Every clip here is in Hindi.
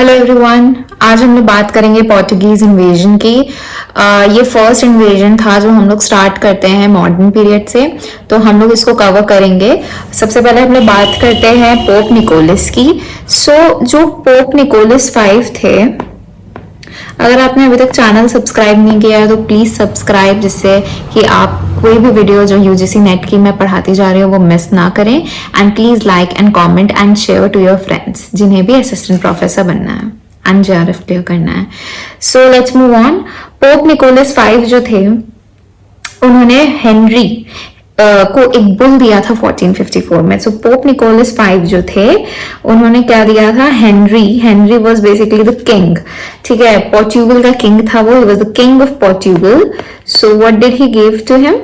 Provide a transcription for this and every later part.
हेलो एवरीवन, आज हम लोग बात करेंगे पोर्टुगीज इन्वेजन की। ये फर्स्ट इन्वेजन था जो हम लोग स्टार्ट करते हैं मॉडर्न पीरियड से, तो हम लोग इसको कवर करेंगे। सबसे पहले हम लोग बात करते हैं पोप निकोलस की। जो पोप निकोलस 5 थे, अगर आपने अभी तक चैनल सब्सक्राइब नहीं किया है तो प्लीज सब्सक्राइब, जिससे कि आप कोई भी वीडियो जो यूजीसी नेट की मैं पढ़ाती जा रही हूँ वो मिस ना करें। And please like and comment and share to your friends जिन्हें भी असिस्टेंट प्रोफेसर बनना है एंड जेआरएफ क्लियर करना है। So let's move on. Pope Nicholas 5 जो थे, उन्होंने हेनरी को एक बुल दिया था 1454 में। सो पोप निकोलस 5 जो थे, उन्होंने क्या दिया था? Henry was basically the king, ठीक है, पोर्चुगल का किंग था वो, he was the king of Portugal. So what did he give to him?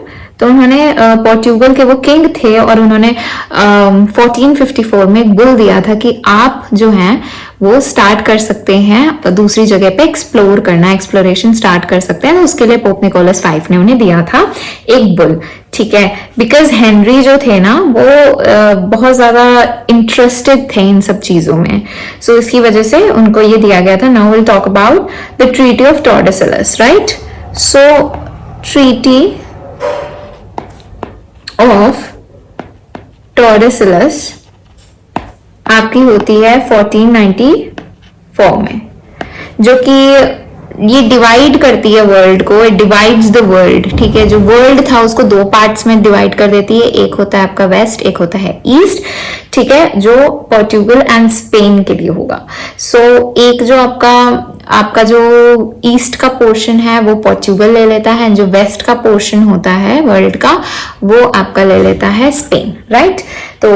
तो उन्होंने पोर्चुगल के वो किंग थे और उन्होंने 1454 में एक बुल दिया था कि आप जो हैं वो स्टार्ट कर सकते हैं दूसरी जगह पे एक्सप्लोर करना, एक्सप्लोरेशन स्टार्ट कर सकते हैं। तो उसके लिए पोप निकोलस 5 ने उन्हें दिया था एक बुल, ठीक है। बिकॉज हेनरी जो थे ना, वो बहुत ज्यादा इंटरेस्टेड थे इन सब चीजों में, सो इसकी वजह से उनको ये दिया गया था। Now will talk about the treaty of Tordesillas, right. So treaty of Tordesillas आपकी होती है 1494 में, जो कि ये डिवाइड करती है वर्ल्ड को, इट डिवाइड्स द वर्ल्ड, ठीक है। जो वर्ल्ड था उसको दो पार्ट्स में डिवाइड कर देती है, एक होता है आपका वेस्ट, एक होता है ईस्ट, ठीक है, जो पोर्चुगल एंड स्पेन के लिए होगा। सो एक जो आपका जो ईस्ट का पोर्शन है वो पोर्चुगल ले लेता है, जो वेस्ट का पोर्शन होता है वर्ल्ड का वो आपका ले लेता है स्पेन, राइट। तो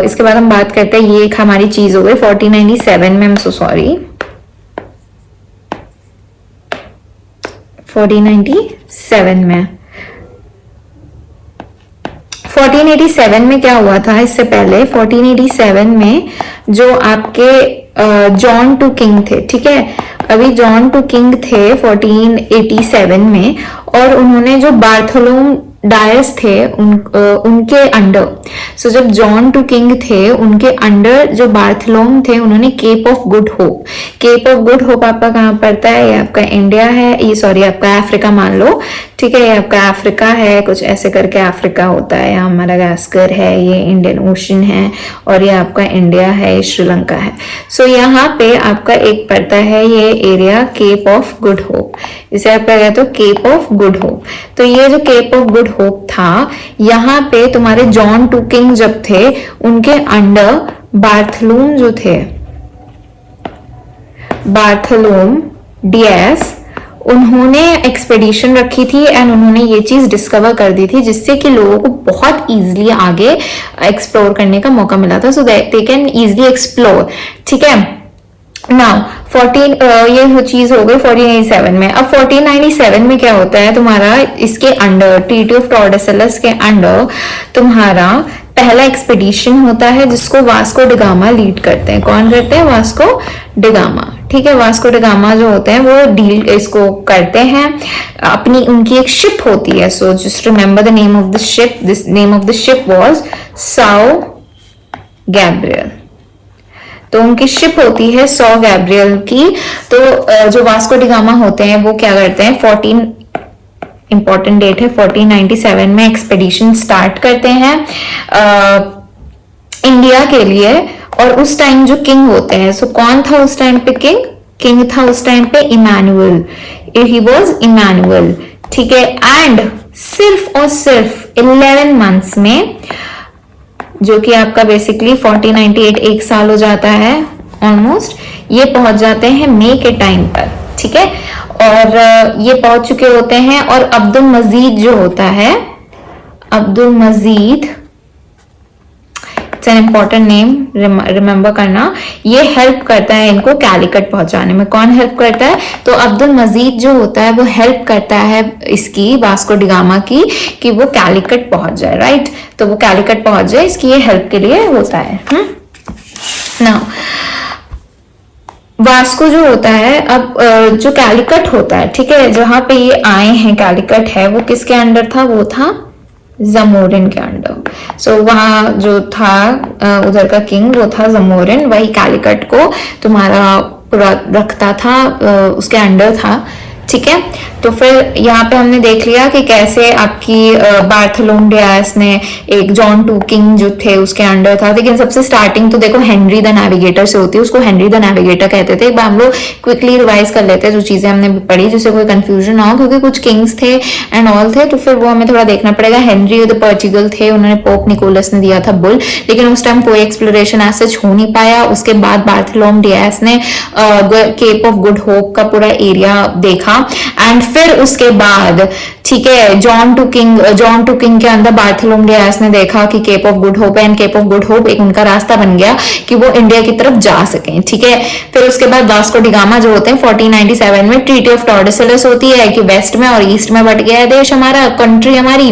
इसके बाद हम बात करते हैं, ये एक हमारी चीज हो गई 1497 में, आई एम सो सॉरी, 1497 में। 1487 में क्या हुआ था? इससे पहले 1487 में जो आपके जॉन टू किंग थे, ठीक है, अभी जॉन टू किंग थे 1487 में, और उन्होंने जो बार्थोलोम डायस थे उनके अंडर, सो जब जॉन टू किंग थे उनके अंडर जो बार्थलोम थे, उन्होंने केप ऑफ गुड होप आपका कहाँ पड़ता है? ये आपका इंडिया है, ये सॉरी आपका अफ्रीका मान लो, ठीक है, ये आपका अफ्रीका है, कुछ ऐसे करके अफ्रीका होता है, यहाँ मडागास्कर है, ये इंडियन ओशन है, और ये आपका इंडिया है, श्रीलंका है। सो यहाँ पे आपका एक पड़ता है ये area Cape of Good Hope, इसे आप क्या कहते हो? Cape of Good Hope. तो ये जो केप ऑफ गुड होप था, यहाँ पे तुम्हारे जॉन टू किंग जब थे उनके अंडर बार्थलोम जो थे, बार्थलोम डियास, उन्होंने एक्सपेडिशन रखी थी एंड उन्होंने ये चीज डिस्कवर कर दी थी, जिससे कि लोगों को बहुत इजीली आगे एक्सप्लोर करने का मौका मिला था, so that they can easily explore, ठीक है। नाउ 14 ये वो चीज हो गई 1487 में। अब 1497 में क्या होता है तुम्हारा? इसके अंडर ट्रीटी ऑफ टॉर्डेसिलस के अंडर तुम्हारा पहला एक्सपेडिशन होता है, जिसको वास्को डी गामा लीड करते हैं। कौन करते हैं? वास्को डी गामा, ठीक है। वास्को डी गामा जो होते हैं वो डील इसको करते हैं, अपनी उनकी एक शिप होती है। So just remember the name of the ship, this name of the ship was Sao Gabriel. तो उनकी शिप होती है सौ गैब्रियल की। तो जो वास्को डी गामा होते हैं वो क्या करते हैं? 14 इंपॉर्टेंट डेट है, 1497 में एक्सपेडिशन स्टार्ट करते हैं इंडिया के लिए। और उस टाइम जो किंग होते हैं, सो कौन था उस टाइम पे किंग? किंग था उस टाइम पे इमैनुअल, ही वाज इमैनुअल, ठीक है। एंड सिर्फ और सिर्फ 11 मंथ्स में, जो कि आपका बेसिकली 1498 एक साल हो जाता है ऑलमोस्ट, ये पहुंच जाते हैं मई के टाइम पर, ठीक है। और ये पहुंच चुके होते हैं। और अब्दुल मजीद जो होता है, Abdul Majid, it's an important name, remember करना, ये हेल्प करता है इनको कैलिकट पहुंचाने में। कौन हेल्प करता है? तो अब्दुल मजीद जो होता है वो हेल्प करता है इसकी, वास्को डी गामा की, कि वो कैलिकट पहुंच जाए, राइट। तो वो कैलिकट पहुंच जाए, इसकी ये हेल्प के लिए होता है। नाउ वास्को जो होता है, अब जो कैलिकट होता है, ठीक है, जहां पे ये आए हैं, कैलिकट है, वो किसके अंडर था? वो था जमोरिन के अंडर। सो वहां जो था उधर का किंग वो था जमोरिन, वही कैलिकट को तुम्हारा रखता था, उसके अंडर था, ठीक है। तो फिर यहाँ पे हमने देख लिया कि कैसे आपकी बार्थोलोम डियास ने एक जॉन टूकिंग जो थे उसके अंडर था, लेकिन सबसे स्टार्टिंग तो देखो हेनरी द नेविगेटर से होती है, उसको हेनरी द नेविगेटर कहते थे। एक बार हम लोग क्विकली रिवाइज कर लेते हैं जो चीजें हमने पढ़ी, जिससे कोई कंफ्यूजन ना हो, क्योंकि कुछ किंग्स थे एंड ऑल थे, तो फिर वो हमें थोड़ा देखना पड़ेगा। हेनरी द पोर्चुगल थे, उन्होंने पोप निकोलस ने दिया था बुल, लेकिन उस टाइम कोई एक्सप्लोरेशन ऐसा हो नहीं पाया। उसके बाद बार्थोलोम डियास ने केप ऑफ गुड होप का पूरा एरिया देखा, एंड फिर उसके बाद, ठीक है, जॉन टूकिंग के अंदर बार्थोलोम डियास ने देखा कि Cape of Good Hope, and Cape of Good Hope एक उनका रास्ता बन गया कि वो इंडिया की तरफ जा सकें, ठीक है। फिर उसके बाद वास्को डी गामा जो होते हैं 1497 में ट्रीटी ऑफ टॉर्डेसिलस होती है कि वेस्ट में और ईस्ट में बट गया है देश हमारा, कंट्री हमारी,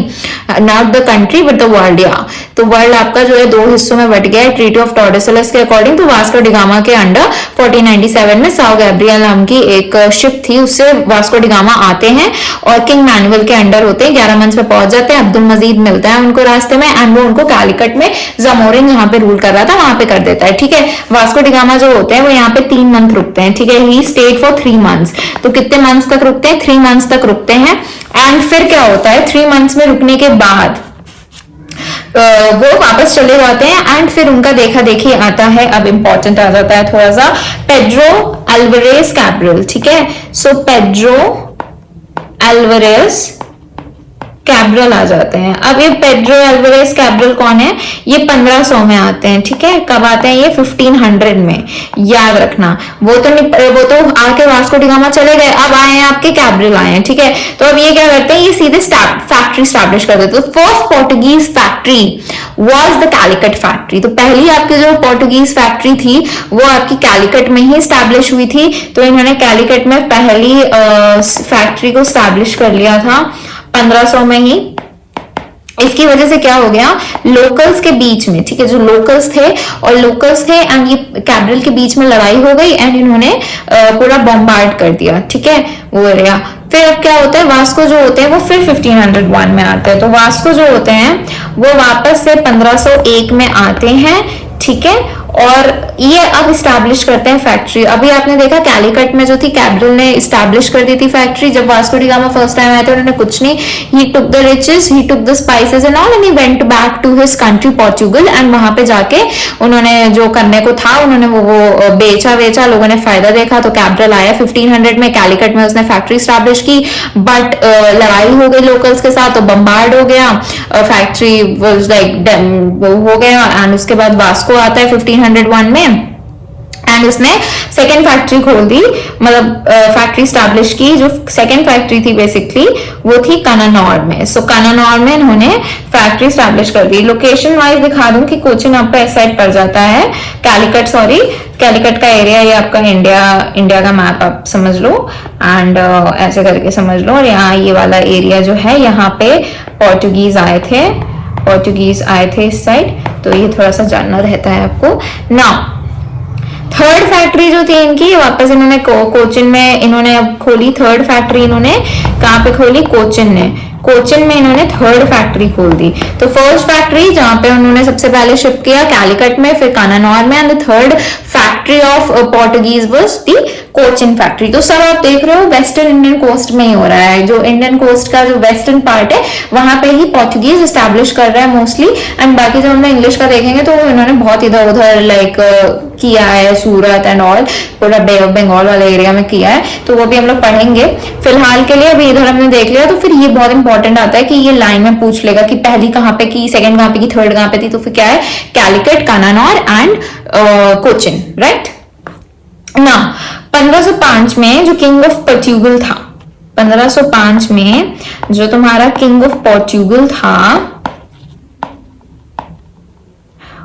not the country but the world, या तो वर्ल्ड आपका जो है दो हिस्सों में बट गया है ट्रीटी ऑफ टॉर्डेसिलस के अकॉर्डिंग। तो वास्को डी गामा के अंडर 1497 में साओ गैब्रियल नाम की एक शिप थी, उससे वास्को डी गामा आते हैं और किंग मैनुअल के अंडर होते हैं, 11 मंथ में पहुंच जाते हैं। अब्दुल मजीद मिलता है उनको रास्ते में, एंड वो उनको कैलिकट में जमोरिन यहाँ पे रूल कर रहा था वहां पे कर देता है, ठीक है। वास्को डी गामा जो होते हैं वो यहाँ पे 3 मंथ रुकते हैं, ठीक है। ही स्टेड फॉर 3 मंथ्स, तो कितने मंथ्स तक रुकते हैं? 3 मंथ्स तक रुकते हैं। एंड फिर क्या होता है, 3 मंथ्स में रुकने के बाद वो वापस चले जाते हैं, एंड फिर उनका देखा देखी आता है। अब इंपॉर्टेंट आ जाता है थोड़ा सा, पेड्रो अल्वारेज कैब्रल, ठीक है। सो पेड्रो अल्वारेज कैब्रल आ जाते हैं। अब ये पेड्रो अल्वारेज कैब्रल कौन है? ये 1500 में आते हैं, ठीक है। कब आते हैं ये? 1500 में, याद रखना। वो तो आके वास्को डी गामा चले गए, अब आए हैं आपके कैब्रल आए हैं, ठीक है। तो अब ये क्या करते हैं, ये सीधे फैक्ट्री स्टैब्लिश कर देते हैं। तो first Portuguese factory was the Calicut factory. तो पहली आपकी जो पोर्टुगीज फैक्ट्री थी वो आपकी कैलिकट में ही स्टैब्लिश हुई थी। तो इन्होंने कैलिकट में पहली फैक्ट्री को स्टैब्लिश कर लिया था 1500 में ही। इसकी वजह से क्या हो गया, लोकल्स के बीच में, ठीक है, जो लोकल्स थे एंड ये कैब्रल के बीच में लड़ाई हो गई, एंड इन्होंने पूरा बॉम्बार्ड कर दिया, ठीक है, वो एरिया। फिर अब क्या होता है, वास्को जो होते हैं वो फिर 1501 में आते हैं। तो वास्को जो होते हैं वो वापस से 1501 में आते हैं, ठीक है, और ये अब इस्टेब्लिश करते हैं फैक्ट्री। अभी आपने देखा कैलिकट में जो थी कैब्रल ने इस्टेब्लिश कर दी थी फैक्ट्री। जब Vasco da Gama first time आए थे उन्होंने कुछ नहीं, he took the riches, he took the spices and all, and he went back to his country Portugal, एंड वहां पे जाके उन्होंने जो करने को था उन्होंने वो बेचा, लोगों ने फायदा देखा। तो कैब्रल आया 1500 में, कैलिकट में उसने फैक्ट्री स्टैब्लिश की, बट लड़ाई हो गई लोकल्स के साथ, तो बम्बार्ड हो गया, फैक्ट्री वाज लाइक हो गया। एंड उसके बाद वास्को आता है 1501 में, एंड उसने सेकेंड फैक्ट्री खोल दी, मतलब फैक्ट्री स्टैब्लिश की। जो सेकेंड फैक्ट्री थी बेसिकली वो थी कनानौर में। सो कनानौर में इन्होंने फैक्ट्री स्टैब्लिश कर दी। लोकेशन वाइज दिखा दूं कि कोचिन आपका इस साइड पड़ जाता है, कैलिकट का एरिया ये आपका इंडिया का मैप आप समझ लो, एंड ऐसे करके समझ लो। और यहाँ ये वाला एरिया जो है यहाँ पे पोर्टुगीज आए थे इस साइड, तो ये थोड़ा सा जानना रहता है आपको ना। थर्ड फैक्ट्री जो थी इनकी वापस इन्होंने कोचिन में इन्होंने अब खोली थर्ड फैक्ट्री। इन्होंने कहाँ पे खोली? कोचिन में इन्होंने थर्ड फैक्ट्री खोल दी। तो फर्स्ट फैक्ट्री जहां पे उन्होंने सबसे पहले शिप किया कैलिकट में, फिर कानानौर में, and the third factory of Portuguese was the Cochin factory. तो सब आप देख रहे हो वेस्टर्न इंडियन कोस्ट में ही हो रहा है। जो इंडियन कोस्ट का जो वेस्टर्न पार्ट है वहां पे ही पोर्टुगीज एस्टैब्लिश कर रहा है मोस्टली, एंड बाकी जब हम इंग्लिश का देखेंगे तो इन्होंने बहुत इधर उधर लाइक किया है, सूरत एंड ऑल, पूरा बे ऑफ बंगाल वाले एरिया में किया है, तो वो भी हम लोग पढ़ेंगे। फिलहाल के लिए अभी इधर हमने देख लिया। तो फिर ये बहुत इंपॉर्टेंट आता है कि ये लाइन में पूछ लेगा कि पहली कहाँ पे की, सेकंड कहाँ पे की, थर्ड कहाँ पे थी। तो फिर क्या है? कैलिकट, कानानौर एंड कोचिन, राइट ना। 1505 में जो किंग ऑफ पोर्चुगल था, 1505 में जो तुम्हारा किंग ऑफ पोर्चुगल था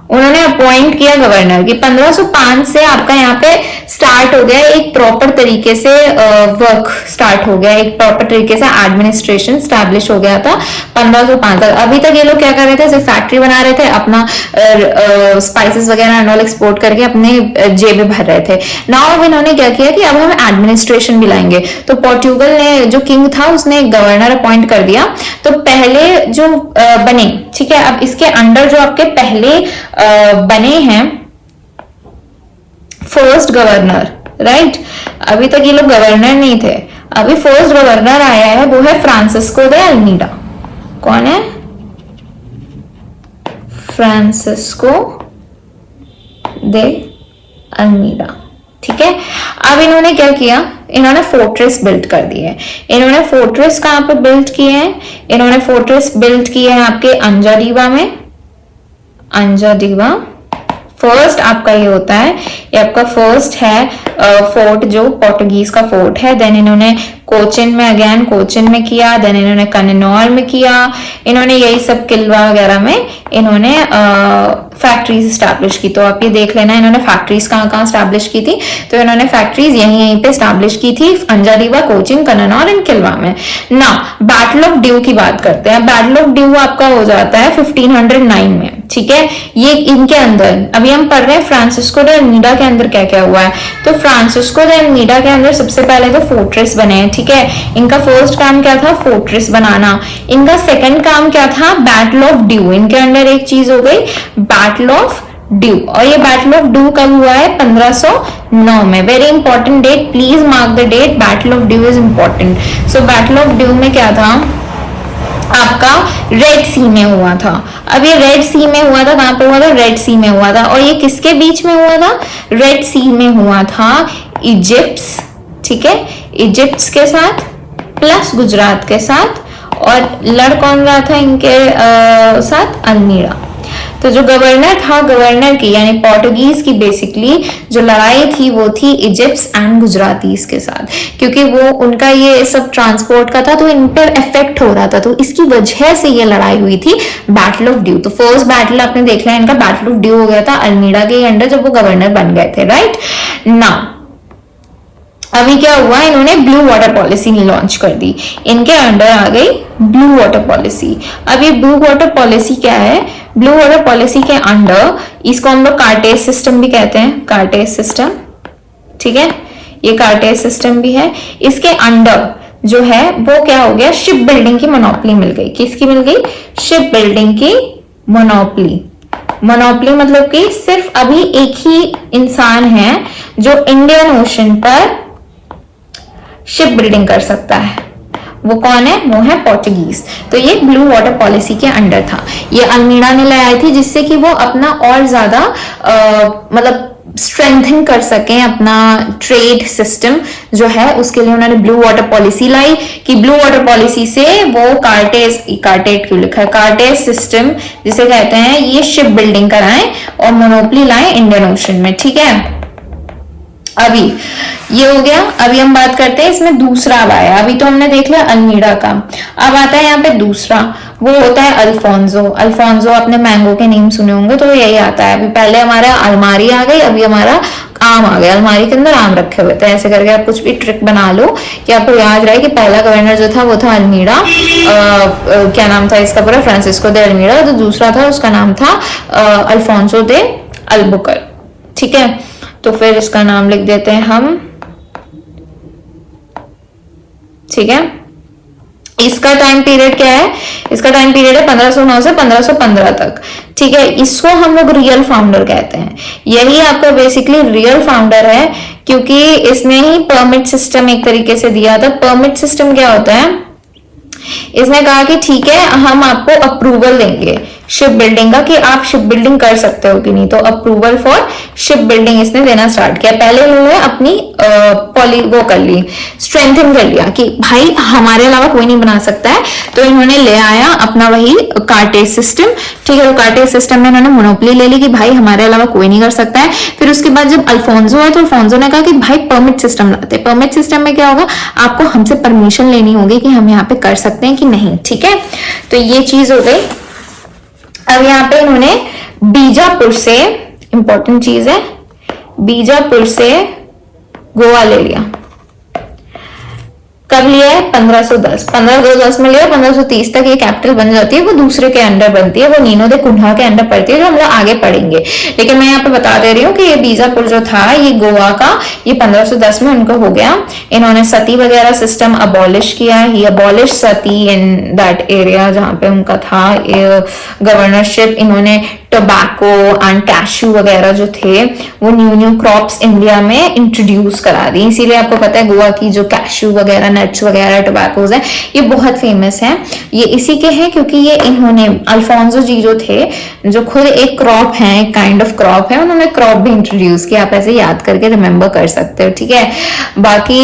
उन्होंने अपॉइंट किया गवर्नर की। 1505 से आपका यहाँ पे स्टार्ट हो गया एक प्रॉपर तरीके से वर्क स्टार्ट हो गया, एक प्रॉपर तरीके से एडमिनिस्ट्रेशन स्टैब्लिश हो गया था 1505 तक। अभी तक ये लोग क्या कर रहे थे? सिर्फ फैक्ट्री बना रहे थे, अपना स्पाइसेस वगैरह एंड ऑल एक्सपोर्ट करके अपने जेबें भर रहे थे। नाउ अब इन्होंने क्या किया कि अब हम एडमिनिस्ट्रेशन भी लाएंगे। तो पोर्चुगल ने जो किंग था उसने एक गवर्नर अपॉइंट कर दिया। तो पहले जो बने, ठीक है, अब इसके अंडर जो आपके पहले बने हैं फर्स्ट गवर्नर, राइट। अभी तक ये लोग गवर्नर नहीं थे। अभी फर्स्ट गवर्नर आया है, वो है फ्रांसिस्को दे अल्मीडा। कौन है? फ्रांसिस्को दे अल्मीडा। ठीक है। अब इन्होंने क्या किया, इन्होंने फोर्ट्रेस बिल्ड कर दी है। इन्होंने फोर्ट्रेस कहां पे बिल्ड किए हैं? इन्होंने फोर्ट्रेस बिल्ड किए हैं आपके अंजाडीवा में। अंजाडीवा फर्स्ट आपका ये होता है, ये आपका फर्स्ट है फोर्ट जो पोर्टुगीज का फोर्ट है। देन इन्होंने कोचिन में, अगेन कोचिन में किया। देन इन्होंने कन्नौर में किया। इन्होंने यही सब किलवा वगैरह में इन्होंने फैक्ट्रीज स्टैब्लिश की। तो आप ये देख लेना इन्होंने फैक्ट्रीज कहाँ कहाँ स्टैब्लिश की थी। तो इन्होंने फैक्ट्रीज यहीं यहीं पे स्टैब्लिश की थी, अंजाडीवा, कोचिन, कन्नौर एंड किलवा में ना। बैटल ऑफ ड्यू की बात करते हैं। बैटल ऑफ ड्यू आपका हो जाता है 1509 में। ठीक है। ये इनके अंदर अभी हम पढ़ रहे हैं फ्रांसिस्को दे अल्मीडा के अंदर क्या क्या हुआ है। तो फ्रांसिस्को दे अल्मीडा के अंदर सबसे पहले तो फोर्ट्रेस बने हैं। ठीक है। इनका फर्स्ट काम क्या था? फोर्ट्रेस बनाना। इनका सेकंड काम क्या था? Battle of due. इनके अंदर एक चीज हो गई बैटल ऑफ ड्यू। और ये बैटल ऑफ ड्यू कब हुआ है? 1509 में। Very important date, please mark the date. Battle of Diu is important. So battle of Diu में क्या था आपका? रेड सी में हुआ था। अब ये रेड सी में हुआ था, कहां पे हुआ था? रेड सी में हुआ था। और ये किसके बीच में हुआ था? रेड सी में हुआ था इजिप्ट, ठीक है, इजिप्ट के साथ प्लस गुजरात के साथ। और लड़ कौन रहा था इनके साथ? अल्मीड़ा। तो जो गवर्नर था, गवर्नर की यानी पोर्टुगीज की बेसिकली जो लड़ाई थी वो थी इजिप्ट एंड गुजरातीज के साथ, क्योंकि वो उनका ये सब ट्रांसपोर्ट का था तो इन पर इफेक्ट हो रहा था। तो इसकी वजह से ये लड़ाई हुई थी बैटल ऑफ ड्यू। तो फर्स्ट बैटल आपने देख लिया इनका, बैटल ऑफ ड्यू हो गया था अल्मीड़ा के अंडर जब वो गवर्नर बन गए थे। राइट ना। अभी क्या हुआ, इन्होंने ब्लू वाटर पॉलिसी लॉन्च कर दी। इनके अंडर आ गई ब्लू वाटर पॉलिसी। अब ये ब्लू वाटर पॉलिसी क्या है? ब्लू वाटर पॉलिसी के अंडर, इसको हम लोग कार्टेज सिस्टम भी कहते हैं, कार्टेज सिस्टम। ठीक है, ये कार्टेज सिस्टम भी है। इसके अंडर जो है वो क्या हो गया? शिप बिल्डिंग की मोनोपोली मिल गई। किसकी मिल गई? शिप बिल्डिंग की मोनोपोली। मोनोपोली मतलब कि सिर्फ अभी एक ही इंसान है जो इंडियन ओशन पर शिप बिल्डिंग कर सकता है। वो कौन है? वो है पोर्टुगीज। तो ये ब्लू वाटर पॉलिसी के अंडर था। ये अल्मीड़ा ने ले आई थी जिससे कि वो अपना और ज्यादा मतलब स्ट्रेंथन कर सकें अपना ट्रेड सिस्टम जो है, उसके लिए उन्होंने ब्लू वाटर पॉलिसी लाई कि ब्लू वाटर पॉलिसी से वो कार्टेज क्यों लिखा है? कार्टेज सिस्टम जिसे कहते हैं, ये शिप बिल्डिंग कराएं और मोनोपोली लाएं इंडियन ओशन में। ठीक है, अभी ये हो गया। अभी हम बात करते हैं इसमें दूसरा अब आया। अभी तो हमने देख लिया अल्मीड़ा का, अब आता है यहाँ पे दूसरा, वो होता है अल्फोंसो। अल्फोंसो आपने मैंगो के नेम सुने होंगे तो यही आता है। अभी पहले हमारा अलमारी आ गई, अभी हमारा आम आ गया। अलमारी के अंदर आम रखे हुए थे। ऐसे करके आप कुछ भी ट्रिक बना लो कि आपको याद रहे कि पहला गवर्नर जो था वो था अल्मीड़ा, क्या नाम था इसका पूरा? फ्रांसिस्को दे अल्मीड़ा। तो दूसरा था, उसका नाम था अल्फोंसो दे अल्बुकर। ठीक है, तो फिर इसका नाम लिख देते हैं हम। ठीक है, इसका टाइम पीरियड क्या है? इसका टाइम पीरियड है 1509 से 1515 तक। ठीक है, इसको हम लोग रियल फाउंडर कहते हैं। यही आपका बेसिकली रियल फाउंडर है क्योंकि इसने ही परमिट सिस्टम एक तरीके से दिया था। परमिट सिस्टम क्या होता है? इसने कहा कि ठीक है हम आपको अप्रूवल देंगे शिप बिल्डिंग का कि आप शिप बिल्डिंग कर सकते हो कि नहीं। तो अप्रूवल फॉर शिप बिल्डिंग इसने देना स्टार्ट किया। पहले इन्होंने अपनी वो कर ली, स्ट्रेंथन कर लिया कि भाई हमारे अलावा कोई नहीं बना सकता है। तो इन्होंने ले आया अपना वही कार्टेज सिस्टम। ठीक है, तो कार्टेज सिस्टम में इन्होंने मोनोपोली ले ली कि भाई हमारे अलावा कोई नहीं कर सकता है। फिर उसके बाद जब अल्फोंसो है तो अल्फोंसो ने कहा कि भाई परमिट सिस्टम लाते। परमिट सिस्टम में क्या होगा? आपको हमसे परमिशन लेनी होगी कि हम यहाँ पे कर सकते हैं कि नहीं। ठीक है, तो ये चीज हो गई। अब यहाँ पे इन्होंने बीजापुर से, इंपॉर्टेंट चीज है, बीजापुर से गोवा ले लिया। कब लिया है? 1510 में लिया। 1530 तक ये कैपिटल बन जाती है, वो दूसरे के अंडर बनती है, वो नीनो दे कुन्हा के अंडर पड़ती है, जो हम लोग आगे पढ़ेंगे। लेकिन मैं यहाँ पे बता दे रही हूँ कि ये बीजापुर जो था ये गोवा का ये 1510 में उनको हो गया। इन्होंने सती वगैरह सिस्टम अबॉलिश किया, he abolish sati in that area जहाँ पे उनका था गवर्नरशिप। इन्होंने टोबैको एंड कैशू वगैरह जो थे वो न्यू क्रॉप्स इंडिया में इंट्रोड्यूस करा दी। इसीलिए आपको पता है गोवा की जो कैशू वगैरह, नट्स वगैरह, टोबैकोज है, ये बहुत फेमस है। ये इसी के हैं क्योंकि ये इन्होंने अल्फोंसो जी जो थे, जो खुद एक क्रॉप है, एक काइंड ऑफ क्रॉप है, उन्होंने क्रॉप भी इंट्रोड्यूस किया। आप ऐसे याद करके रिमेम्बर कर सकते हो, ठीक है। बाकी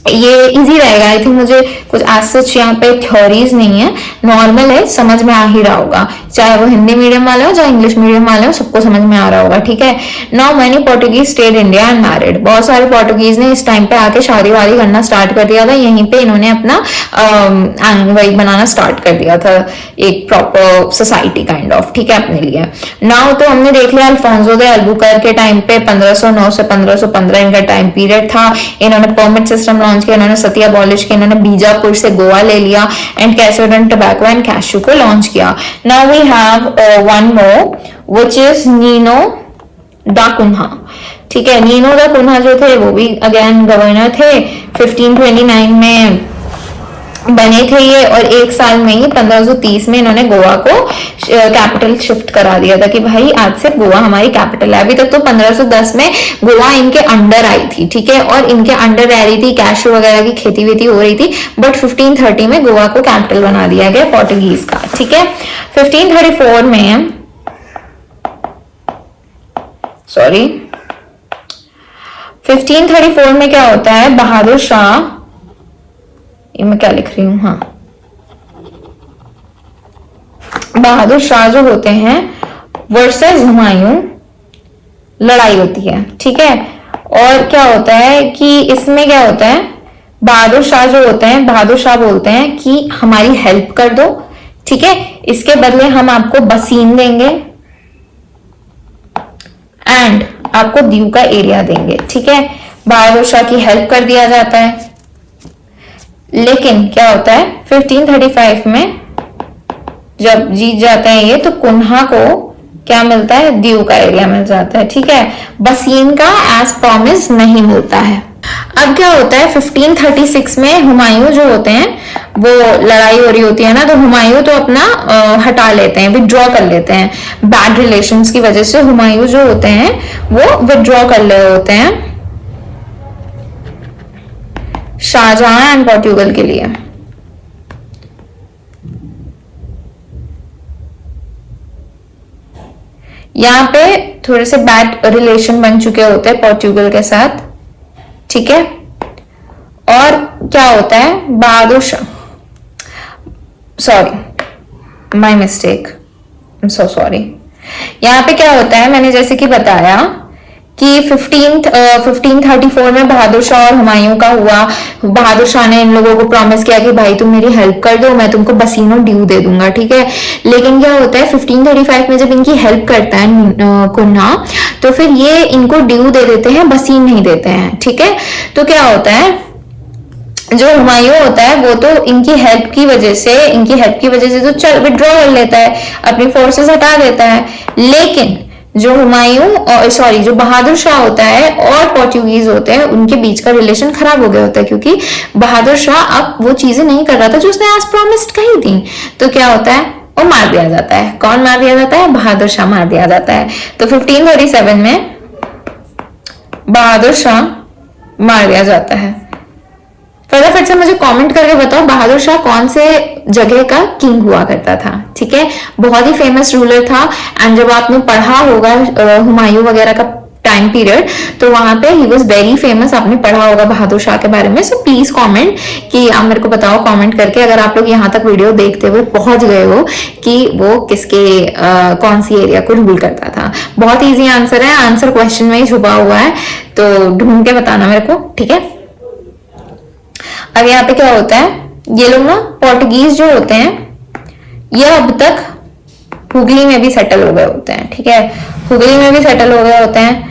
ये इजी रहेगा आई थिंक। मुझे कुछ एज सच यहाँ पे थ्योरीज नहीं है, नॉर्मल है, समझ में आ ही रहा होगा, चाहे वो हिंदी मीडियम वाले हो चाहे इंग्लिश मीडियम वाले हो, सबको समझ में आ रहा होगा, ठीक है। Now many Portuguese stayed India and married. बहुत सारे पोर्टुगीज ने इस टाइम पे आके शादी वादी करना स्टार्ट कर दिया था। यहीं पे इन्होंने अपना वही बनाना स्टार्ट कर दिया था, एक प्रॉपर सोसाइटी काइंड ऑफ, ठीक है, अपने लिए। नाउ तो हमने देख लिया अल्फोंसो दे अल्बुकर्क के टाइम पे 1509 से 1515 इनका टाइम पीरियड था। इन्होंने परमिट सिस्टम लॉन्च किया, इन्होंने सती अबॉलिश किया, इन्होंने बीजापुर से गोवा ले लिया एंड कैसोड एंड टोबैको एंड कैशू को लॉन्च किया। Now we have one more which is Nuno da Cunha, ठीक है। नीनो दा कुन्हा जो थे वो भी अगेन गवर्नर थे, 1529 में बने थे ये, और एक साल में ही 1530 में इन्होंने गोवा को कैपिटल शिफ्ट करा दिया था कि भाई आज से गोवा हमारी कैपिटल है। अभी तक तो 1510 में गोवा इनके अंडर आई थी, ठीक है, और इनके अंडर रह रही थी, कैशू वगैरह की खेती वेती हो रही थी, बट 1530 में गोवा को कैपिटल बना दिया गया पोर्टुगीज का, ठीक है। 1534 में सॉरी 1534 में क्या होता है, बहादुर शाह, ये मैं क्या लिख रही हूं, हाँ, बहादुर शाह जो होते हैं वर्सेस हुमायूं लड़ाई होती है, ठीक है। और क्या होता है कि इसमें क्या होता है, बहादुर शाह जो होते हैं, बहादुर शाह बोलते हैं कि हमारी हेल्प कर दो, ठीक है, इसके बदले हम आपको बसीन देंगे एंड आपको दीव का एरिया देंगे, ठीक है। बहादुर शाह की हेल्प कर दिया जाता है, लेकिन क्या होता है 1535 में जब जीत जाते हैं ये, तो कुन्हा को क्या मिलता है, दीव का एरिया मिल जाता है, ठीक है। बसीन का एज प्रॉमिस नहीं मिलता है। अब क्या होता है 1536 में हुमायूं जो होते हैं, वो लड़ाई हो रही होती है ना, तो हुमायूं तो अपना हटा लेते हैं, विड्रॉ कर लेते हैं। बैड रिलेशंस की वजह से हुमायूं जो होते हैं वो विड्रॉ कर रहे होते हैं शाहजहां एंड पोर्टुगल के लिए। यहाँ पे थोड़े से बैड रिलेशन बन चुके होते हैं पोर्टुगल के साथ, ठीक है। और क्या होता है, Bahadur Shah, sorry my mistake, I am so sorry. यहाँ पे क्या होता है, मैंने जैसे कि बताया कि 1534 में बहादुर शाह और हुमायूं का हुआ। बहादुर शाह ने इन लोगों को प्रॉमिस किया कि भाई तुम मेरी हेल्प कर दो, मैं तुमको बसीनो ड्यू दे दूंगा, ठीक है। लेकिन क्या होता है 1535 में जब इनकी हेल्प करता है कुन्हा, तो फिर ये इनको ड्यू दे देते हैं, बसीन नहीं देते हैं, ठीक है। तो क्या होता है, जो हुमायूं होता है वो तो इनकी हेल्प की वजह से तो चल विड्रॉ कर लेता है, अपनी फोर्सेस हटा देता है। लेकिन जो हुमायूं सॉरी जो बहादुर शाह होता है और पोर्टुगीज होते हैं, उनके बीच का रिलेशन खराब हो गया होता है, क्योंकि बहादुर शाह अब वो चीजें नहीं कर रहा था जो उसने आज प्रॉमिस्ड कही थी। तो क्या होता है, वो मार दिया जाता है। कौन मार दिया जाता है, बहादुर शाह मार दिया जाता है। तो 1537 में बहादुर शाह मार दिया जाता है। फटाफट से मुझे कमेंट करके बताओ बहादुर शाह कौन से जगह का किंग हुआ करता था, ठीक है। बहुत ही फेमस रूलर था। एंड जब आपने पढ़ा होगा हुमायूं वगैरह का टाइम पीरियड, तो वहां पे ही वाज वेरी फेमस, आपने पढ़ा होगा बहादुर शाह के बारे में। सो प्लीज कमेंट कि आप मेरे को बताओ कमेंट करके, अगर आप लोग यहाँ तक वीडियो देखते हुए पहुंच गए हो, कि वो किसके कौन सी एरिया को रूल करता था। बहुत ईजी आंसर है, आंसर क्वेश्चन में ही छुपा हुआ है, तो ढूंढ के बताना मेरे को, ठीक है। अब यहाँ पे क्या होता है, ये लोग ना पोर्टुगीज जो होते हैं ये अब तक हुगली में भी सेटल हो गए होते हैं, ठीक है। हुगली में भी सेटल हो गए होते हैं।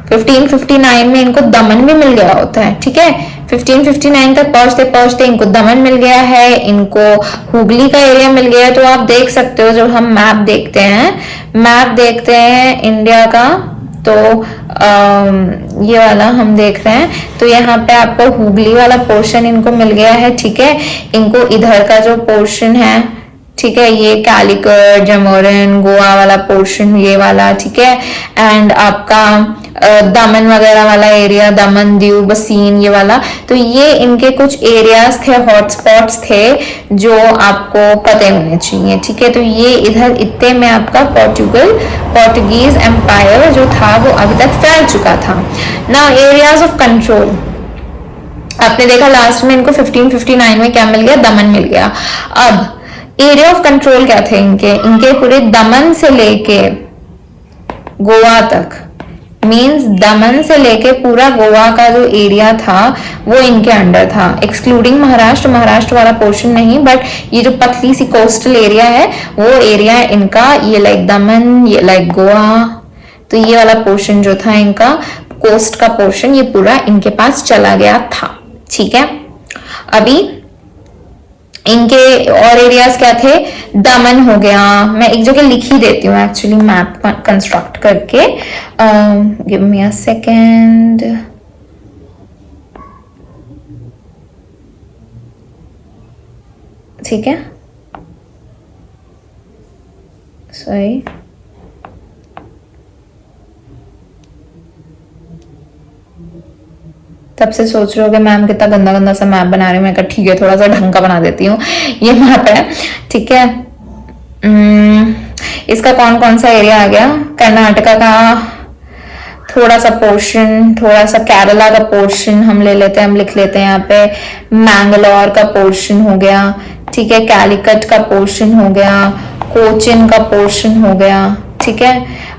1559 में इनको दमन भी मिल गया होता है, ठीक है। 1559 तक पहुंचते पहुंचते इनको दमन मिल गया है, इनको हुगली का एरिया मिल गया है। तो आप देख सकते हो, जब हम मैप देखते हैं इंडिया का, तो ये वाला हम देख रहे हैं। तो यहाँ पे आपको हुगली वाला पोर्शन इनको मिल गया है, ठीक है। इनको इधर का जो पोर्शन है, ठीक है, ये कालीकट, जमोरिन, गोवा वाला पोर्शन, ये वाला, ठीक है। एंड आपका दमन वगैरह वाला एरिया, दमन, दीव, बसीन, ये वाला। तो ये इनके कुछ एरियाज थे, हॉटस्पॉट्स थे जो आपको पते होने चाहिए, ठीक है। तो ये इधर इतने में आपका पोर्टुगीज एम्पायर जो था वो अभी तक फैल चुका था। नाउ एरियाज ऑफ कंट्रोल, आपने देखा लास्ट में इनको 1559 में क्या मिल गया, दमन मिल गया। अब एरिया ऑफ कंट्रोल क्या थे इनके पूरे दमन से लेके गोवा तक, मींस दमन से लेके पूरा गोवा का जो एरिया था वो इनके अंडर था, एक्सक्लूडिंग महाराष्ट्र वाला पोर्शन नहीं, बट ये जो पतली सी कोस्टल एरिया है वो एरिया इनका, ये लाइक दमन, ये लाइक गोवा। तो ये वाला पोर्शन जो था इनका कोस्ट का पोर्शन, ये पूरा इनके पास चला गया था, ठीक है। अभी इनके और एरियाज क्या थे, दमन हो गया, मैं एक जगह लिख ही देती हूँ एक्चुअली मैप कंस्ट्रक्ट करके, गिव मी अ सेकेंड। ठीक है, सॉरी, तब से सोच रहे हो कि मैम कितना गंदा गंदा सा मैप बना रहे हैं। मैं कहा ठीक है, थोड़ा सा ढंग का बना देती हूँ। ये मैप है, ठीक है। इसका कौन कौन सा एरिया आ गया, कर्नाटका का थोड़ा सा पोर्शन, थोड़ा सा केरला का पोर्शन हम ले लेते हैं, हम लिख लेते हैं यहाँ पे। मैंगलोर का पोर्शन हो गया, ठीक है। कैलिकट का पोर्शन हो गया, कोचिन का पोर्शन हो गया, ठीक है।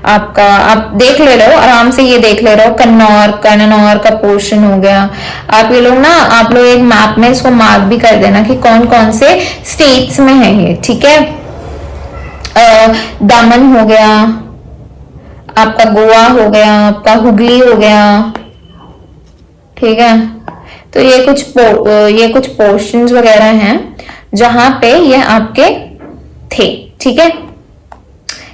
आपका आप देख ले रहे हो आराम से, ये देख ले रहे हो, कन्नौर का पोर्शन हो गया। आप ये लोग ना, आप लोग एक मैप में इसको मार्क भी कर देना कि कौन कौन से स्टेट्स में है ये, ठीक है। दमन हो गया, आपका गोवा हो गया, आपका हुगली हो गया, ठीक है। तो ये कुछ पोर्शंस वगैरह हैं जहां पे ये आपके थे, ठीक है।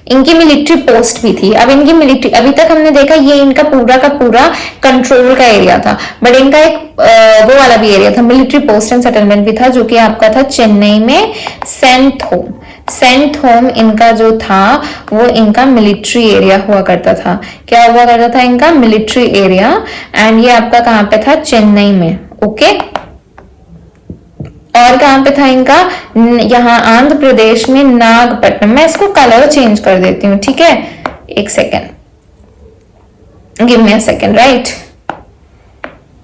इनकी मिलिट्री पोस्ट भी थी। अब इनकी मिलिट्री, अभी तक हमने देखा ये इनका पूरा का पूरा कंट्रोल का एरिया था, बट इनका एक वो वाला भी एरिया था, मिलिट्री पोस्ट एंड सेटलमेंट भी था, जो कि आपका था चेन्नई में सेंट होम इनका जो था वो इनका मिलिट्री एरिया हुआ करता था। क्या हुआ करता था इनका मिलिट्री एरिया, एंड ये आपका कहां पे था, चेन्नई में, ओके। और कहां पे था इनका, यहाँ आंध्र प्रदेश में नागपट्टनम। मैं इसको कलर चेंज कर देती हूँ, ठीक है, एक second, give me a second, right.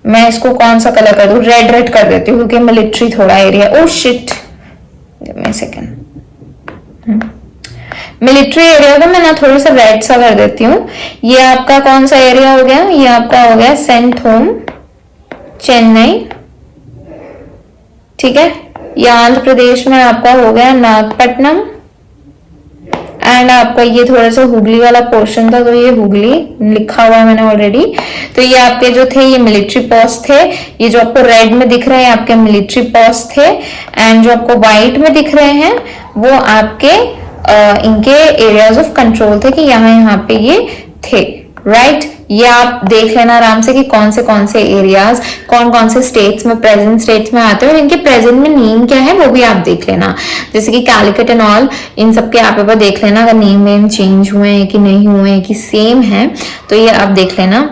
मैं इसको कौन सा कलर कर दूं, रेड कर देती हूँ क्योंकि मिलिट्री थोड़ा area, oh shit, give me a second. Military area का मैं ना थोड़ा सा रेड सा कर देती हूँ। ये आपका कौन सा एरिया हो गया, ये आपका हो गया सेंट होम चेन्नई, ठीक है। ये आंध्र प्रदेश में आपका हो गया नागपट्टनम, एंड आपका ये थोड़ा सा हुगली वाला पोर्शन था, तो ये हुगली लिखा हुआ है मैंने ऑलरेडी। तो ये आपके जो थे ये मिलिट्री पोस्ट थे, ये जो आपको रेड में दिख रहे हैं आपके मिलिट्री पोस्ट थे, एंड जो आपको व्हाइट में दिख रहे हैं वो आपके इनके एरियाज ऑफ कंट्रोल थे कि यहाँ पे ये थे, राइट। ये आप देख लेना आराम से कि कौन से एरियाज कौन कौन से स्टेट्स में, प्रेजेंट स्टेट्स में आते हैं, और इनके प्रेजेंट में नेम क्या है वो भी आप देख लेना। जैसे कि कैलिकट एंड ऑल, इन सब के आप एक बार देख लेना अगर नेम चेंज हुए हैं कि नहीं हुए हैं कि सेम है, तो ये आप देख लेना।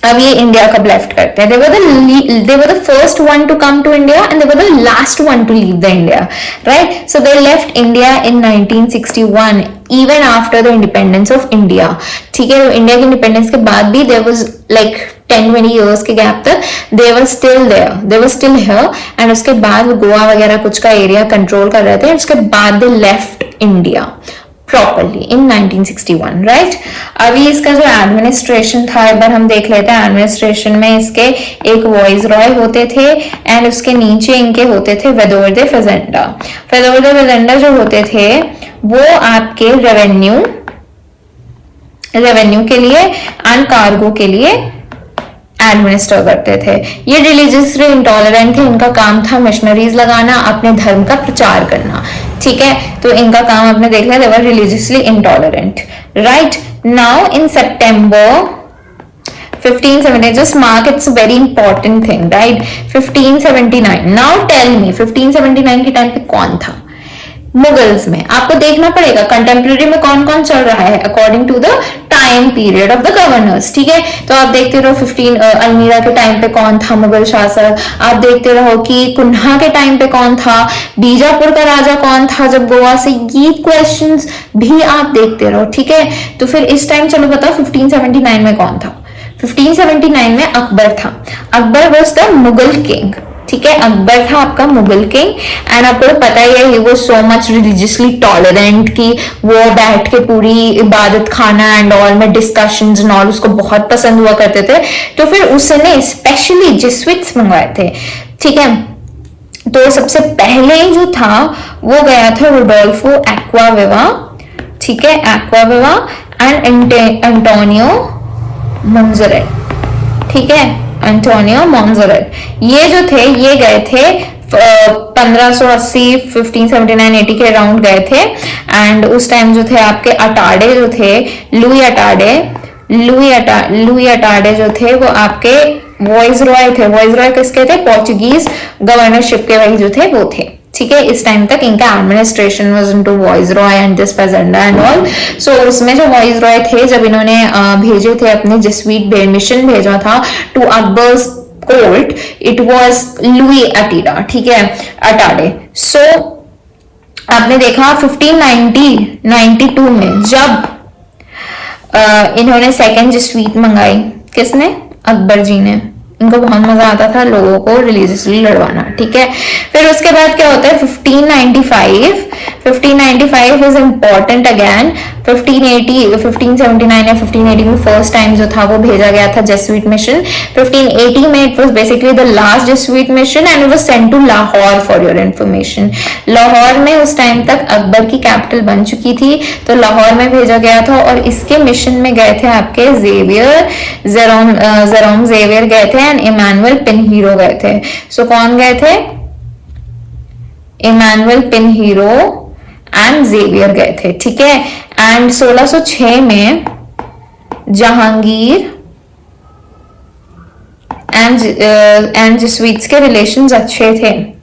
अब ये इंडिया कब लेफ्ट करते हैं, they were the first one to come to India and they were the last one to leave the India, right? So they left India in 1961 even after the independence of India, ठीक है। तो इंडिया के इंडिपेंडेंस के बाद भी there was like 10-20 years के गैप तक they were still here, and उसके बाद वो गोवा वगैरह कुछ का एरिया कंट्रोल कर रहे थे, उसके बाद they left India properly in 1961, right. अभी इसका जो एडमिनिस्ट्रेशन था एक बार हम देख लेते हैं। एडमिनिस्ट्रेशन में इसके एक वॉइस रॉय होते थे, एंड उसके नीचे इनके होते थे वेदोर फेजेंडा जो होते थे वो आपके रेवेन्यू के लिए एंड कार्गो के लिए एडमिनिस्टर करते थे। ये रिलीजियसली इंटॉलरेंट थे, इनका काम था मिशनरीज लगाना, अपने धर्म का प्रचार करना, ठीक है। तो इनका काम आपने देख लिया, they were religiously intolerant, right. Now in September 1579, just mark, it's a very important thing, right? 1579. Now tell me 1579 के टाइम पे कौन था मुगल्स में? आपको देखना पड़ेगा कंटेम्प्रेरी में कौन कौन चल रहा है according to the time period of the governors, ठीक है? तो आप देखते रहो 15 अलमीरा के टाइम पे कौन था मुगल शासक, आप देखते रहो कि कुन्हा के टाइम पे कौन था, बीजापुर का राजा कौन था जब गोवा से, ये क्वेश्चंस भी आप देखते रहो, ठीक है? तो फिर इस टाइम चलो बताओ 1579 में कौन था? 1579 में अकबर था। Akbar was the Mughal king, ठीक है? अकबर था आपका मुगल किंग। एंड आपको पता ही है he was so much religiously tolerant कि वो बैठ के पूरी इबादत खाना एंड ऑल में डिस्कशंस एंड ऑल उसको बहुत पसंद हुआ करते थे। तो फिर उसने स्पेशली जेसुइट्स मंगवाए थे, ठीक है? तो सबसे पहले जो था वो गया था रोडोल्फो एक्वाविवा, ठीक है? एक्वाविवा एंड एंटोनियो मोंजेरेट, ठीक है? एंटोनियो मोंजेरेट, ये जो थे ये गए थे 1580 1579 80 के अराउंड गए थे। एंड उस टाइम जो थे आपके अटाडे जो थे, लुई अटाडे जो थे वो आपके वॉइसरॉय थे। वॉइसरॉय किसके थे? पोर्चुगीज गवर्नरशिप के वही जो थे वो थे, ठीक है? इस टाइम तक इनका administration was into viceroy and this fazenda and all. So उसमें जो वॉइसरॉय थे जब इन्होंने भेजे थे अपने जेसुइट मिशन भेजा था to Akbar's court, it was Luis Ataide, ठीक है? अटाडे। सो आपने देखा 1592 में जब इन्होंने सेकेंड जेसुइट मंगाई, किसने? अकबर जी ने। इनको बहुत मजा आता था लोगों को रिलीजियसली लड़वाना, ठीक है? फिर उसके बाद क्या होता है 1595 इज इंपॉर्टेंट अगेन। 1579 या 1580 में फर्स्ट टाइम जो था वो भेजा गया था जेसुइट मिशन। 1580 में it was basically the last Jesuit mission and it was sent to Lahore for your information. Lahore में उस टाइम तक अकबर की कैपिटल बन चुकी थी, तो लाहौर में भेजा गया था। और इसके मिशन में गए थे आपके जेरोम जेवियर गए थे एंड इमानुएल पिनहीरो गए थे। सो कौन गए थे? इमानुएल पिनहीरो एंड जेवियर गए थे, ठीक है? एंड 1606 में जहांगीर एंड जेसुइट्स के रिलेशंस अच्छे थे,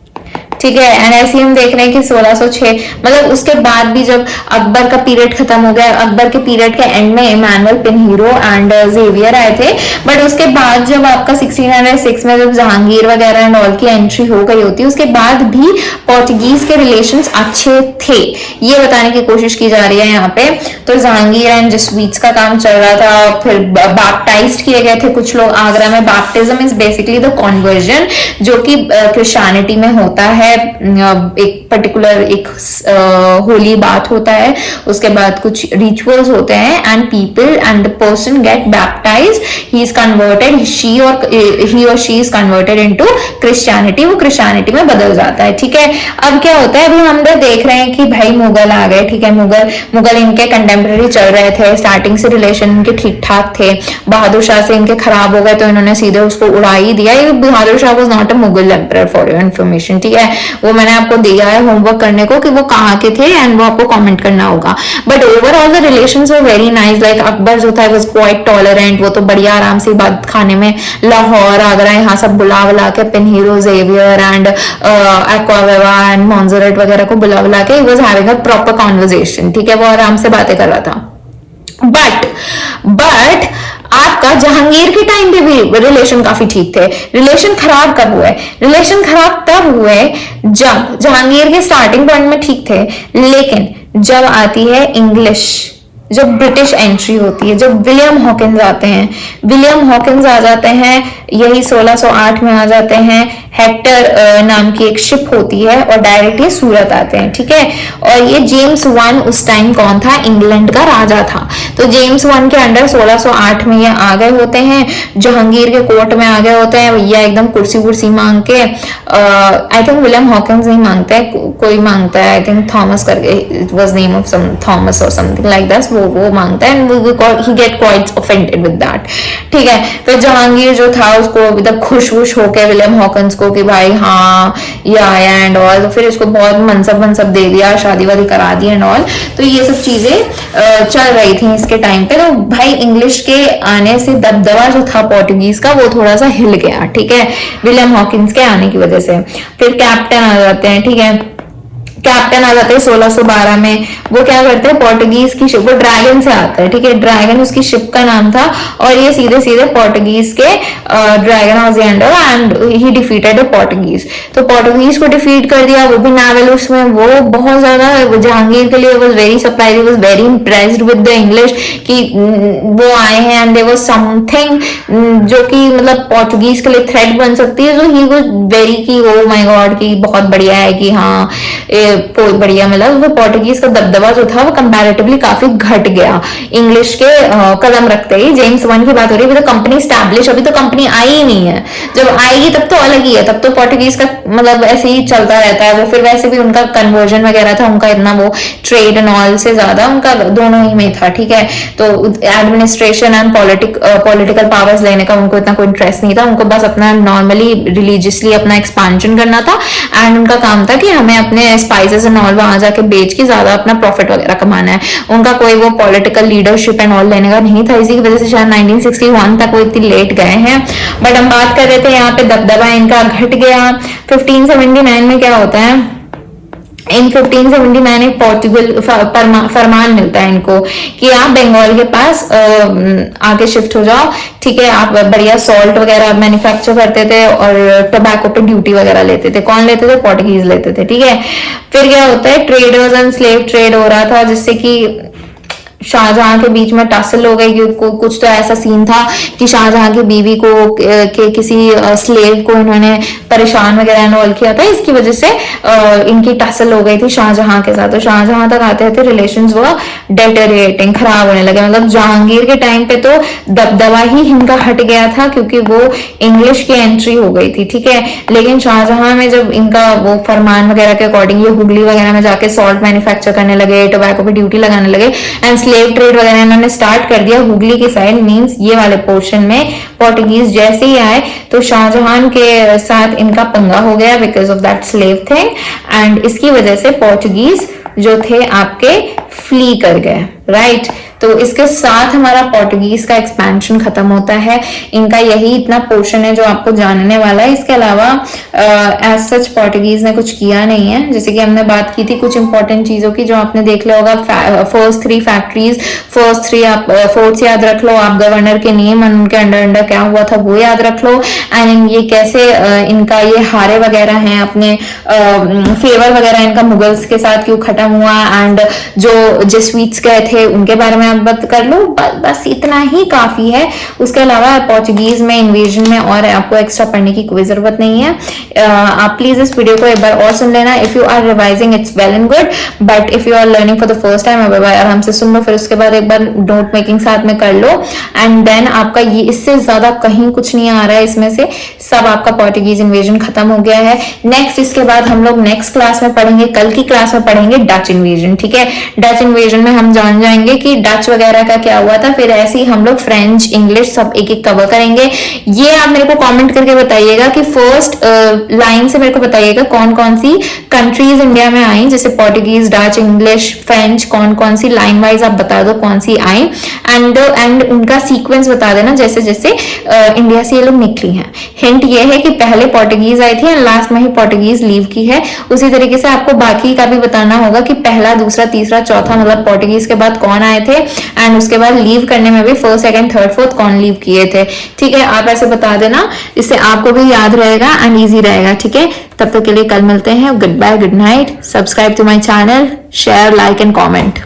ठीक है? एंड ऐसे हम देख रहे हैं कि 1606 मतलब उसके बाद भी जब अकबर का पीरियड खत्म हो गया, अकबर के पीरियड के एंड में इमानुएल पिनहीरो एंड जेवियर आए थे। बट उसके बाद जब आपका 1606 में जब जहांगीर वगैरह एंड ऑल की एंट्री हो गई होती है, उसके बाद भी पोर्चुगीज के रिलेशंस अच्छे थे, ये बताने की कोशिश की जा रही है यहाँ पे। तो जहांगीर एंड जेसुइट्स का काम चल रहा था। फिर बैप्टाइज्ड किए गए थे कुछ लोग आगरा में। Baptism is basically the conversion जो कि क्रिश्चियनिटी में होता है। एक पर्टिकुलर एक होली बात होता है, उसके बाद कुछ रिचुअल्स होते हैं and people and the person get baptized, he is converted, he और she is converted into Christianity, वो क्रिश्चियनिटी में बदल जाता है, ठीक है? अब क्या होता है, अभी हम लोग देख रहे हैं कि भाई मुगल आ गए, ठीक है? मुगल इनके कंटेम्प्रेरी चल रहे थे, स्टार्टिंग से रिलेशन इनके ठीक ठाक थे। बहादुर शाह से इनके खराब हो गए तो इन्होंने सीधे उसको उड़ा ही दिया। Bahadur Shah was not a Mughal emperor for your information, ठीक है? वो मैंने आपको दिया है होमवर्क करने को कि वो कहाँ के थे एंड वो आपको कमेंट करना होगा। But overall the relations were very nice. Like Akbar जो था वाज क्वाइट टॉलरेंट, वो तो बढ़िया आराम से बात खाने में लाहौर आगरा यहाँ सब बुला के पिनहीरो जेवियर एंड एक्वाविवा एंड मोंजेरेट वगैरह को बुला के he was having a proper conversation, ठीक है? वो आराम से बातें कर रहा था। बट आपका जहांगीर के टाइम पे भी रिलेशन काफी ठीक थे। रिलेशन खराब कब हुए? रिलेशन खराब तब हुए जब जहांगीर के स्टार्टिंग पॉइंट में ठीक थे, लेकिन जब आती है इंग्लिश, जब ब्रिटिश एंट्री होती है, जब विलियम हॉकिंस आते हैं, विलियम हॉकिंस आ जाते हैं, यही 1608 में आ जाते हैं। हेक्टर नाम की एक शिप होती है और डायरेक्ट ये सूरत आते हैं, ठीक है? और ये जेम्स वन उस टाइम कौन था? इंग्लैंड का राजा था। तो जेम्स वन के अंडर 1608 में ये आ गए होते हैं, जहांगीर के कोर्ट में आ गए होते हैं भैया, एकदम कुर्सी कुर्सी मांग के। आई थिंक विलियम हॉकिंस नहीं मांगते, कोई मांगता है, आई थिंक थॉमस करके, it was name of some Thomas और समथिंग लाइक दैट, वो मांगता है and he get quite offended with that, ठीक है? तो जहांगीर जो था उसको एकदम खुश होके विलियम हॉकिंस इसको कि भाई हाँ ये आया एंड ऑल, तो फिर इसको बहुत मनसब दे दिया, शादी वादी करा दी एंड ऑल। तो ये सब चीजें चल रही थी इसके टाइम पे। तो भाई इंग्लिश के आने से दबदबा जो था पोर्टुगीज का वो थोड़ा सा हिल गया, ठीक है, विलियम हॉकिंस के आने की वजह से। फिर कैप्टन आ जाते हैं, ठीक है, कैप्टन आ जाते हैं 1612 में। वो क्या करते हैं, पोर्टुगीज की शिप, वो ड्रैगन से आता है, ठीक है, ड्रैगन उसकी शिप का नाम था, और ये सीधे सीधे पोर्टुगीज के dragon was the ender and he defeated the Portuguese. तो पोर्टुगीज को डिफीट कर दिया, वो भी नावल उसमें। वो बहुत ज्यादा जहांगीर के लिए was very surprise, was very impressed with the English कि वो आए हैं एंड देयर वाज समथिंग जो कि मतलब पोर्टुगीज के लिए थ्रेट बन सकती है। सो ही वाज वेरी की ओ माय गॉड की बहुत बढ़िया है कि हाँ बहुत बढ़िया, मतलब वो पोर्टुगीज का दबदबा जो था वो कंपैरेटिवली काफी घट गया इंग्लिश के कदम रखते ही। जेम्स वन की बात हो रही है, अभी तो कंपनी स्टैब्लिश, अभी तो कंपनी आई ही नहीं है, जब आएगी तब तो अलग ही है, तब तो पोर्टुगीज का मतलब ऐसे ही चलता रहता है। वो फिर वैसे भी उनका कन्वर्जन वगैरह था, उनका इतना वो ट्रेड एंड ऑल से ज्यादा उनका दोनों ही में था, ठीक है। तो एडमिनिस्ट्रेशन एंड पॉलिटिकल पावर्स लेने का उनको इतना कोई इंटरेस्ट नहीं था, उनको बस अपना नॉर्मली रिलीजियसली अपना एक्सपांशन करना था एंड उनका काम था कि हमें अपने स्पाइसेस एंड ऑल वहां जाके बेच के ज्यादा अपना प्रॉफिट वगैरह कमाना है। उनका कोई वो पॉलिटिकल लीडरशिप एंड ऑल लेने का नहीं था, इसी की वजह से शायद 1961 तक वो इतनी लेट गए हैं। बट हम बात कर रहे थे यहाँ पे दबदबा इनका घट गया। 1579 में क्या होता है, इन 1579 एक पोर्टुगल फरमान मिलता है इनको कि आप बंगाल के पास आके शिफ्ट हो जाओ, ठीक है। आप बढ़िया सॉल्ट वगैरह मैन्युफैक्चर करते थे और टोबैको पे ड्यूटी वगैरह लेते थे। कौन लेते थे, पोर्टुगीज लेते थे, ठीक है। फिर क्या होता है, ट्रेडर्स एंड स्लेव ट्रेड हो रहा था, जिससे कि शाहजहां के बीच में टसल हो गई। कुछ तो ऐसा सीन था कि शाहजहां की बीवी को के किसी स्लेव को इन्होंने परेशान वगैरह इन्वॉल्व किया था, इसकी वजह से इनकी टसल हो गई थी शाहजहां के साथ। तो शाहजहां तक आते थे रिलेशंस वो डेटेरिएटिंग, खराब होने लगे। मतलब जहांगीर के टाइम पे तो दबदबा ही इनका हट गया था क्योंकि वो इंग्लिश की एंट्री हो गई थी, ठीक है। लेकिन शाहजहां में जब इनका वो फरमान वगैरह के अकॉर्डिंग ये हुगली वगैरह में जाके सॉल्ट मैन्युफैक्चर करने लगे, टोबैको पे ड्यूटी लगाने लगे एंड स्लेव ट्रेड वगैरह इन्होंने स्टार्ट कर दिया हुगली की साइड, मींस ये वाले पोर्शन में। पोर्टुगीज जैसे ही आए तो शाहजहां के साथ इनका पंगा हो गया because of that slave thing and इसकी वजह से पोर्टुगीज जो थे आपके फ्ली कर गए, राइट। तो इसके साथ हमारा पोर्टुगीज का एक्सपेंशन खत्म होता है। इनका यही इतना पोर्शन है जो आपको जानने वाला है। इसके अलावा एज सच पोर्टुगीज ने कुछ किया नहीं है। जैसे कि हमने बात की थी कुछ इंपॉर्टेंट चीजों की जो आपने देख लिया होगा, फर्स्ट 3 फैक्ट्रीज, फोर्ट्स याद रख लो आप, गवर्नर के नेम और उनके अंडर क्या हुआ था वो याद रख लो, एंड ये कैसे इनका ये हारे वगैरह हैं, अपने फेवर वगैरह इनका मुगल्स के साथ क्यों खत्म हुआ, एंड जो जेसुइट्स गए थे उनके बारे में बात कर लो। बस इतना ही काफी है। उसके अलावा पोर्टुगीज में इन्वेजन में और आपको एक्स्ट्रा पढ़ने की कोई जरूरत नहीं है। आप प्लीज इस वीडियो को एक बार और सुन लेना। If you are revising it's well and good, but if you are learning for the first time आराम से सुन लो, फिर उसके बाद एक बार नोट मेकिंग साथ में कर लो एंड देन आपका ये इससे ज्यादा कहीं कुछ नहीं आ रहा है इसमें से, सब आपका पोर्टुगीज इन्वेजन खत्म हो गया है। नेक्स्ट इसके बाद हम लोग नेक्स्ट क्लास में पढ़ेंगे, कल की क्लास में पढ़ेंगे डच इन्वेजन, ठीक है। डच इन्वेजन में हम जान जाएंगे कि डच वगैरह का क्या हुआ था, फिर ऐसे ही हम लोग फ्रेंच इंग्लिश सब एक एक कवर करेंगे। ये आप मेरे को कमेंट करके बताइएगा कि फर्स्ट लाइन से मेरे को बताइएगा कौन कौन सी कंट्रीज इंडिया में आई, जैसे पोर्टुगीज, डच, इंग्लिश, फ्रेंच, कौन कौन सी लाइन वाइज आप बता दो कौन सी आई एंड उनका सीक्वेंस बता देना जैसे जैसे इंडिया से ये लोग निकली हैं। हिंट ये है कि पहले पोर्टुगीज आई थी एंड लास्ट में ही पोर्टुगीज लीव की है। उसी तरीके से आपको बाकी का भी बताना होगा कि पहला, दूसरा, तीसरा, चौथा मतलब पोर्टुगीज के बाद कौन आए थे एंड उसके बाद लीव करने में भी फर्स्ट, सेकंड, थर्ड, फोर्थ कौन लीव किए थे, ठीक है। आप ऐसे बता देना, इससे आपको भी याद रहेगा एंड इजी रहेगा, ठीक है। तब तक के लिए कल मिलते हैं। Goodbye, good night. Subscribe to my channel, share, like and comment.